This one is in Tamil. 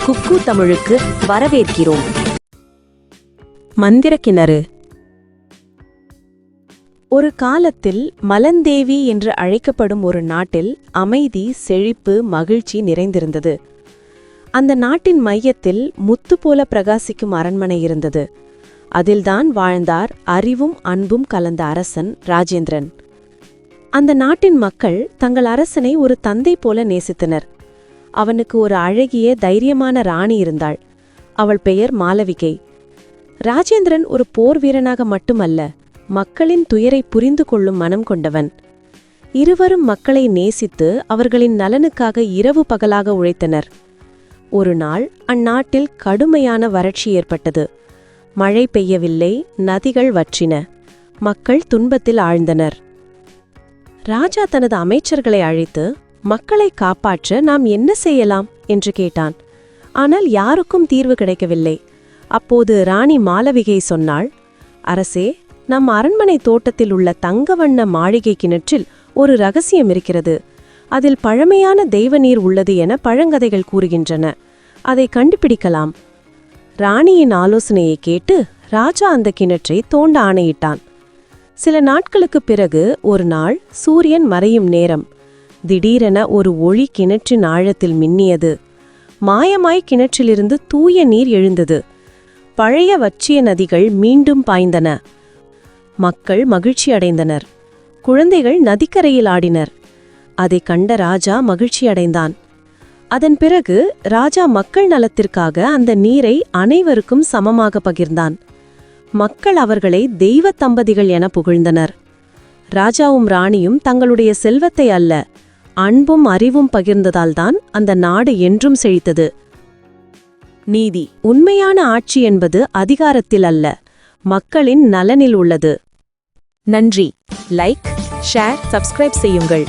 குக்கு தமிழுக்கு வரவேற்கிறோம். மந்திர கிணறு. ஒரு காலத்தில் மலந்தேவி என்று அழைக்கப்படும் ஒரு நாட்டில் அமைதி, செழிப்பு, மகிழ்ச்சி நிறைந்திருந்தது. அந்த நாட்டின் மையத்தில் முத்து போல பிரகாசிக்கும் அரண்மனை இருந்தது. அதில்தான் வாழ்ந்தார் அறிவும் அன்பும் கலந்த அரசன் ராஜேந்திரன். அந்த நாட்டின் மக்கள் தங்கள் அரசனை ஒரு தந்தை போல நேசித்தனர். அவனுக்கு ஒரு அழகிய, தைரியமான ராணி இருந்தாள். அவள் பெயர் மாளவிகை. ராஜேந்திரன் ஒரு போர் வீரனாக மட்டுமல்ல, மக்களின் துயரை புரிந்து கொள்ளும் மனம் கொண்டவன். இருவரும் மக்களை நேசித்து அவர்களின் நலனுக்காக இரவு பகலாக உழைத்தனர். ஒரு நாள் அந்நாட்டில் கடுமையான வறட்சி ஏற்பட்டது. மழை பெய்யவில்லை, நதிகள் வற்றின, மக்கள் துன்பத்தில் ஆழ்ந்தனர். ராஜா தனது அமைச்சர்களை அழைத்து, மக்களை காப்பாற்ற நாம் என்ன செய்யலாம் என்று கேட்டான். ஆனால் யாருக்கும் தீர்வு கிடைக்கவில்லை. அப்போது ராணி மாளவிகை சொன்னாள், அரசே, நம் அரண்மனை தோட்டத்தில் உள்ள தங்கவண்ண மாளிகை கிணற்றில் ஒரு ரகசியம் இருக்கிறது. அதில் பழமையான தெய்வ நீர் உள்ளது என பழங்கதைகள் கூறுகின்றன. அதை கண்டுபிடிக்கலாம். ராணியின் ஆலோசனையை கேட்டு ராஜா அந்த கிணற்றை தோண்ட ஆணையிட்டான். சில நாட்களுக்குப் பிறகு ஒரு நாள் சூரியன் மறையும் நேரம், திடீரென ஒரு ஒளி கிணற்றின் ஆழத்தில் மின்னியது. மாயமாய் கிணற்றிலிருந்து தூய நீர் எழுந்தது. பழைய வற்றிய நதிகள் மீண்டும் பாய்ந்தன. மக்கள் மகிழ்ச்சி அடைந்தனர். குழந்தைகள் நதிக்கரையில் ஆடினர். அதை கண்ட ராஜா மகிழ்ச்சியடைந்தான். அதன் பிறகு ராஜா மக்கள் நலத்திற்காக அந்த நீரை அனைவருக்கும் சமமாக பகிர்ந்தான். மக்கள் அவர்களை தெய்வ தம்பதிகள் என புகழ்ந்தனர். ராஜாவும் ராணியும் தங்களுடைய செல்வத்தை அல்ல, அன்பும் அறிவும் பகிர்ந்ததால்தான் அந்த நாடு என்றும் செழித்தது. நீதி. உண்மையான ஆட்சி என்பது அதிகாரத்தில் அல்ல, மக்களின் நலனில் உள்ளது. நன்றி. லைக், ஷேர், சப்ஸ்கிரைப் செய்யுங்கள்.